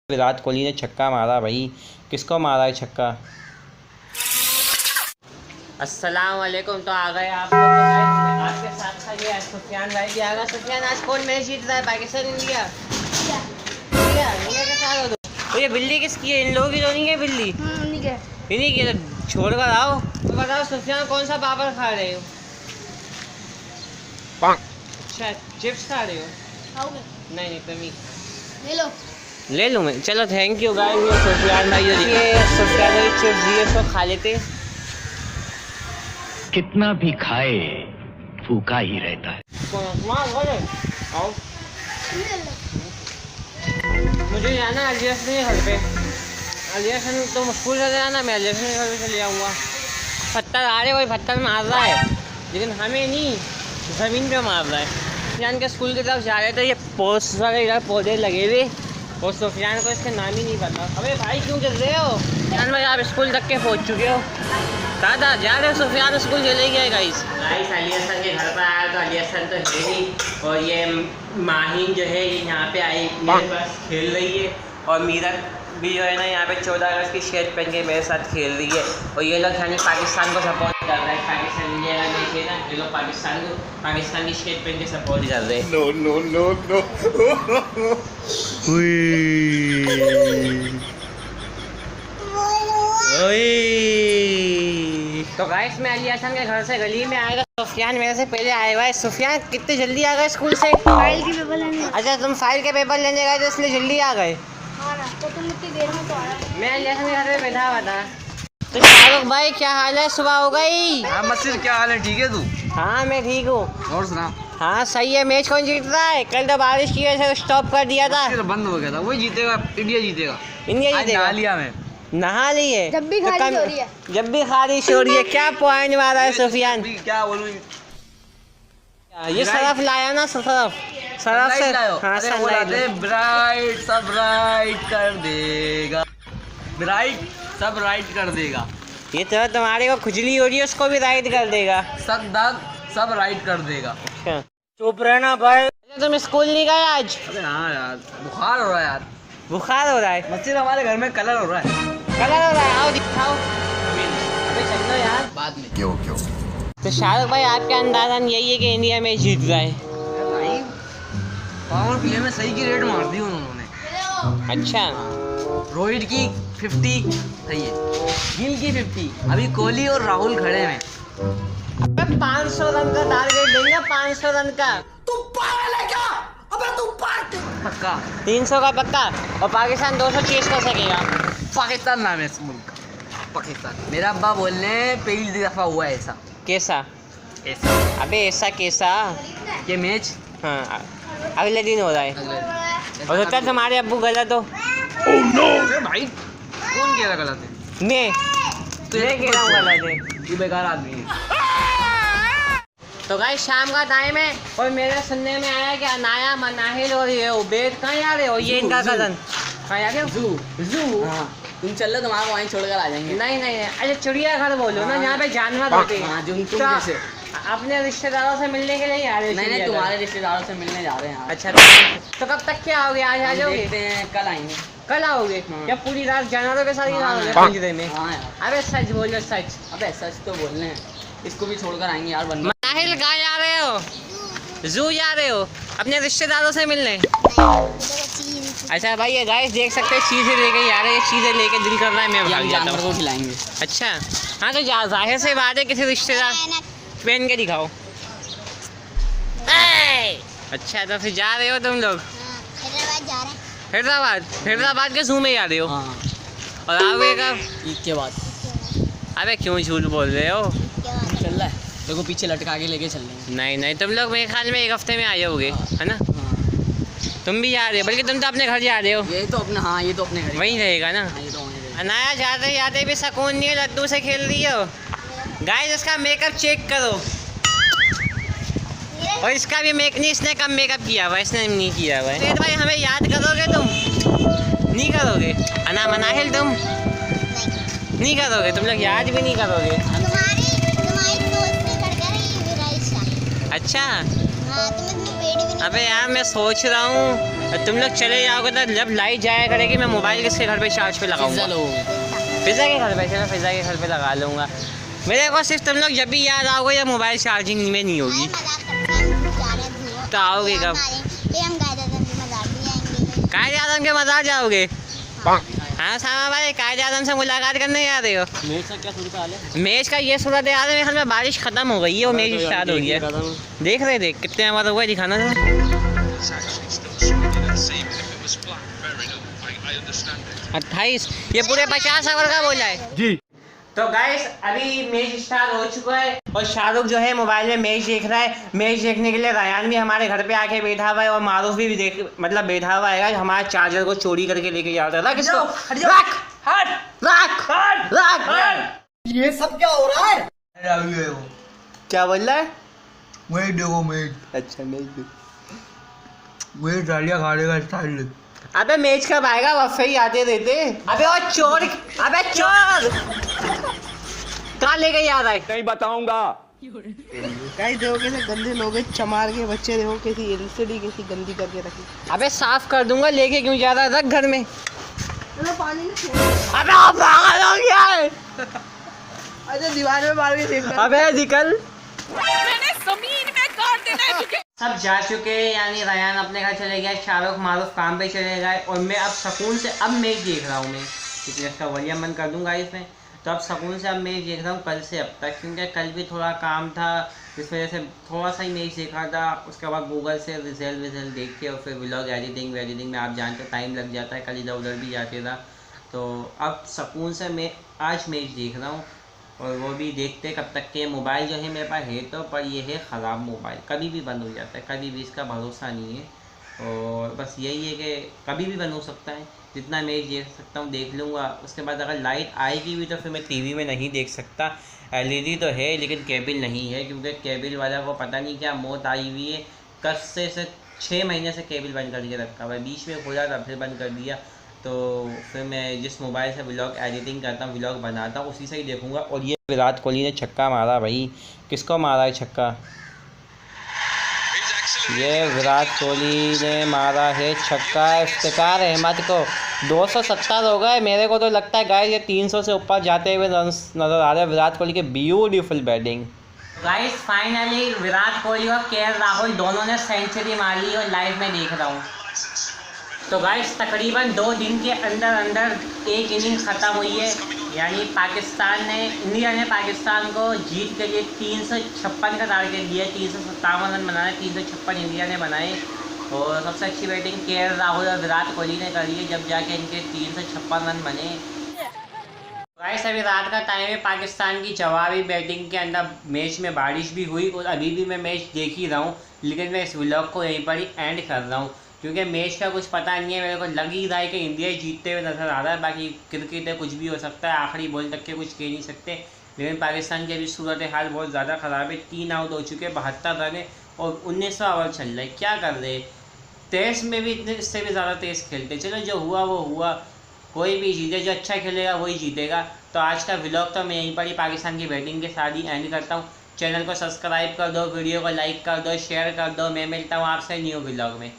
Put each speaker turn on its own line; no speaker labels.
विराट कोहली ने छक्का मारा भाई। किसको मारा है छक्का? अस्सलाम वालेकुम। तो आ गए आप लोग। आपके साथ था ये सुफियान भाई भी आ गया। सुफियान, आज कौन मैच जीत रहा है, पाकिस्तान इंडिया? इंडिया के साथ हो तो ये बिल्ली किसकी है? इन लोगों की तो नहीं है बिल्ली? इन्हीं की। तो छोड़ कर आओ। तो बताओ सुफियान, कौन सा पापड़ खा रहे हो? अच्छा, चिप्स खा रहे हो? नहीं तुम ही ले लूँ मैं। चलो थैंक यू गाइस। ये सुफियान भाई चिप्स दिए तो खा लेते।
कितना भी खाए भूखा ही रहता है।
आओ। मुझे जाना है अलियासन के घर पे। अलियासन तो स्कूल से जाना, मैं अलियासन के घर पे चले जाऊँगा। पत्थर आ रहे, कोई पत्थर मार रहा है लेकिन हमें नहीं, ज़मीन पे मार रहा है। जान के स्कूल की तरफ जा रहे थे, ये पोस्ट वाले इधर पौधे लगे हुए और सुफियान को इसका नाम ही नहीं पता। अबे भाई क्यों गिर रहे हो? सुफियान भाई आप स्कूल तक के पहुंच चुके हो। दादा जा रहे हो? सुफियान स्कूल चले गए गाइस। अलियासन के घर पर आया तो अलियासन तो है ही, और ये माहिन जो है ये यहाँ पे आई मेरे पास खेल रही है, और मीरा भी जो है ना यहाँ पे 14 अगस्त की शर्ट पहन के मेरे साथ खेल रही है। और ये लोग यानी पाकिस्तान को सपोर्ट कर रहे हैं। पाकिस्तान इंडिया का मैच है ना, ये लोग पाकिस्तान की शर्ट पहन के सपोर्ट कर रहे हैं। No no no no. तो गाइस मैं अलियासन के घर से गली में आएगा। सुफियान मेरे से पहले आया हुआ है। सुफियान कितने जल्दी आ गए स्कूल से?
फाइल के पेपर लेने।
अच्छा तुम फाइल के पेपर लेने गए तो इसलिए जल्दी आ गए।
तो तुम इतनी देर में तो आ रहा।
मैं अलियासन के घर में बैठा हुआ था। तो शाहरुख भाई क्या हाल है? सुबह हो गई।
हाँ मस्जिद, क्या हाल है? ठीक है तू?
हाँ मैं ठीक हूँ।
और सुना?
हाँ सही है। मैच कौन जीत रहा है? कल तो बारिश की वजह से स्टॉप कर दिया था।
तो बंद हो गया था। वही जीतेगा, इंडिया जीतेगा।
इंडिया
आज
जीतेगा।
नहा लिया मैं।
नहा ली है?
जब भी खारिश हो रही है।
जब भी खारिश हो रही है। क्या पॉइंट मारा है सुफियान?
क्या बोलूं?
ये सरफ लाया ना, सरफ से। हाँ
ब्राइट सब राइट कर देगा, ब्राइट सब राइट कर देगा।
ये तो तुम्हारे को खुजली हो रही है, उसको भी राइट कर देगा।
सब दाग सब राइट कर देगा।
अच्छा चुप रहना भाई। तुम स्कूल नहीं गए आज?
अबे हाँ यार, बुखार हो रहा है यार।
बुखार हो रहा है?
मस्जिद हमारे घर में कलर हो रहा है।
कलर हो रहा है? आओ दिखाओ। अबे चलो यार
बाद में।
क्यों?
तो शाहरुख भाई आपके अंदाजा यही है कि इंडिया मैच जीत रहा है?
भाई पावर प्ले में सही की रेट मार दी उन्होंने।
अच्छा
रोहित की 50 सही है, गिल की 50। अभी कोहली और राहुल खड़े हैं।
अबे 500 रन का टारगेट देंगे। 500 रन का।
तू पागल है क्या? अबे तू पक्का
300 का पक्का। और पाकिस्तान 200 चेस कर सकेगा।
पाकिस्तान नाम है इस मुल्क का, पाकिस्तान। मेरा अब्बा बोलने पहली दफा हुआ है ऐसा।
कैसा?
ऐसा
अबे ऐसा कैसा?
ये मैच
हाँ अगले दिन हो रहा है। हो सकता है तुम्हारे अब्बू गलत हो।
अरे भाई कौन कह रहा गलत है?
मैं कह रहा हूँ गलत है।
ये बेकार आदमी है।
तो गाइस शाम का टाइम है और मेरे सुनने में आया कि अनाया मनाहिल और ये उबैद कहाँ जा रहे हो? ये इनका कज़न कहाँ जा रहे हो? जू।
हाँ तुम चल लो, तुम्हारा वहीं छोड़कर आ जाएंगे।
नहीं अच्छा चिड़ियाघर बोलो ना, जहाँ पे जानवर होते हैं।
हाँ, तुम
तो
जैसे
अपने रिश्तेदारों से मिलने के लिए आ रहे हो?
नहीं तुम्हारे रिश्तेदारों से मिलने जा रहे हैं।
अच्छा तो कब तक क्या आओगे? आज आ जाओगे?
देखते हैं, कल आएंगे।
कल आओगे?
हाँ।
या पूरी रात जानवरों के साथ ही रहोगे
हाँ।
पिंजरे में?
हाँ यार।
अबे सच बोलो सच।
अबे सच तो बोलने हैं, इसको भी छोड़कर आएंगे यार। बंदा
मनाहिल कहाँ जा रहे हो? जू जा रहे हो अपने रिश्तेदारों से मिलने? अच्छा भाई ये गाइस देख सकते हैं, चीज़ें लेके जा रहे हैं। चीज़ें लेके दिल कर रहा है मैं भाग जाता
जानवर
हूँ।
को खिलाएंगे।
अच्छा हाँ तो जाहिर से बात है, किसी रिश्तेदार पहन के दिखाओ। अच्छा तो फिर जा रहे हो तुम लोग? हैदराबाद के जू में जा रहे हो?
हाँ
और आओगे कब?
ईद के बाद।
अबे क्यों झूठ बोल रहे हो?
चल रहा है, देखो पीछे लटका के लेके चल लेंगे।
नहीं तुम लोग मेरे ख्याल में 1 हफ्ते में आ जाओगे, है ना?
हाँ
तुम भी जा रहे हो, बल्कि तुम तो अपने घर जा रहे हो।
ये तो अपने, हाँ ये तो अपने घर।
वहीं रहेगा ना?
हाँ ये तो वहीं रहेगा।
अनाया जाते जाते भी सुकून नहीं है, लड्डू से खेल रही हो। गाइस इसका मेकअप चेक करो। और इसका भी इसने कम मेकअप किया हुआ है, इसने नहीं किया हुआ है। तो भाई हमें याद करोगे तुम? नहीं करोगे? मनाहिल तुम नहीं करोगे? तुम लोग याद भी नहीं करोगे? अच्छा अबे यार मैं सोच रहा हूँ और तुम लोग चले जाओगे तो जब लाइट जाया करेगी मैं मोबाइल किसके घर पे चार्ज पे लगाऊंगा? फिजा के घर पे। चलो फिजा के घर पे लगा लूँगा। मेरे को सिर्फ तुम लोग जब भी याद आओगे जब मोबाइल चार्जिंग में नहीं होगी। तो आओगे कब? कायदे आजम के मज़ार जाओगे? हाँ सामा भाई, कायदे आजम से मुलाकात करने जा रहे हो?
मैच का क्या सूरत हाल है?
मैच का ये सूरत हाल है, मेरे ख्याल में बारिश खत्म हो गई है और मैच स्टार्ट हो गया। देख रहे थे कितने हमारा हुआ है, दिखाना था। 28 ये पूरे 50 ओवर का बोला है
जी।
तो गाइस अभी मैच स्टार्ट हो चुका है और शाहरुख जो है मोबाइल में मैच देख रहा है। मैच देखने के लिए रायान भी हमारे घर पे आके बैठा हुआ है और मारूफ भी बैठा हुआ है। हमारे चार्जर को चोरी करके लेके जाता है।
ये सब क्या हो रहा है?
क्या बोल रहा है?
मैं देखो मैच।
अच्छा मैच
मैच डालिया खाने का स्टाइल।
अबे मैच कब आएगा? वफे ही आते रहते। अबे और चोर, अबे चोर कहाँ लेके जा रहा है?
नहीं बताऊंगा।
गाइस देखो कैसे गंदे लोग हैं, चमार के बच्चे देखो कैसी एलसीडी कैसी गंदी करके रखी।
अबे साफ कर दूंगा, लेके क्यों जा रहा है? रख घर में।
चलो पानी में छोड़।
अबे आप पागल हो गया है?
अच्छा दीवार में मार के देख।
अबे निकल। सब जा चुके हैं, यानी रायान अपने घर चले गया, शाहरुख मारूफ काम पे चले गए और मैं अब सुकून से अब मैच देख रहा हूँ। मैं क्योंकि इसका वॉल्यूम बंद कर दूंगा इसमें, तो अब सुकून से अब मैच देख रहा हूँ कल से अब तक, क्योंकि कल भी थोड़ा काम था इस वजह से थोड़ा सा ही मैच देखा था। उसके बाद गूगल से रिजल्ट देख के और फिर व्लॉग एडिटिंग में आप जानते हो टाइम लग जाता है, कल इधर उधर भी जाते था। तो अब सुकून से मैं आज मैच देख रहा हूँ और वो भी देखते कब तक के। मोबाइल जो है मेरे पास है तो, पर ये है ख़राब मोबाइल, कभी भी बंद हो जाता है, कभी भी इसका भरोसा नहीं है। और बस यही है कि कभी भी बंद हो सकता है। जितना मैच देख सकता हूँ देख लूँगा, उसके बाद अगर लाइट आएगी भी तो फिर मैं टीवी में नहीं देख सकता। एलईडी तो है लेकिन केबल नहीं है, क्योंकि केबल वाला को पता नहीं क्या मौत आई हुई है। कब से 6 महीने से केबल बंद करके रखा हुआ है, बीच में खोला था फिर बंद कर दिया। तो फिर मैं जिस मोबाइल से व्लॉग एडिटिंग करता हूँ, व्लॉग बनाता हूँ, उसी से ही देखूँगा। और ये विराट कोहली ने छक्का मारा भाई। किसको मारा है छक्का? ये विराट कोहली ने मारा है छक्का इफ्तिकार अहमद को। 270 हो गए। मेरे को तो लगता है गाइस ये 300 से ऊपर जाते हुए रन्स नज़र आ रहे हैं विराट कोहली के। Beautiful batting guys. Finally Virat Kohli और केएल राहुल दोनों ने सेंचुरी मार ली और लाइव में देख रहा हूँ। तो गाइस तकरीबन 2 दिन के अंदर एक इनिंग ख़त्म हुई है, यानी इंडिया ने पाकिस्तान को जीत के लिए 356 का टारगेट दिया। 357 रन बनाए, 356 इंडिया ने बनाए। और सबसे अच्छी बैटिंग केएल राहुल और विराट कोहली ने करी है, जब जाके इनके 356 रन बने। गाइस अभी रात का टाइम है, पाकिस्तान की जवाबी बैटिंग के अंदर मैच में बारिश भी हुई और अभी भी मैं मैच देख ही रहा हूँ, लेकिन मैं इस व्लॉग को यहीं पर ही एंड कर रहा हूँ क्योंकि मैच का कुछ पता नहीं है। मेरे को लग ही रहा है कि इंडिया जीतते हुए नजर आ रहा है। बाकी क्रिकेट है, कुछ भी हो सकता है, आखिरी बॉल तक के कुछ कह नहीं सकते। लेकिन पाकिस्तान की अभी सूरत हाल बहुत ज़्यादा ख़राब है। 3 आउट हो चुके, 72 रन है और 19वां ओवर चल रहा है। क्या कर रहे? टेस्ट में भी इतने इससे भी ज़्यादा तेज़ खेलते। चलो जो हुआ वो हुआ, कोई भी जीते, जो अच्छा खेलेगा वही जीतेगा। तो आज का व्लॉग तो मैं यहीं पर ही पाकिस्तान की बैटिंग के साथ ही एंड करता हूँ। चैनल को सब्सक्राइब कर दो, वीडियो को लाइक कर दो, शेयर कर दो। मैं मिलता हूँ आपसे न्यू व्लॉग में।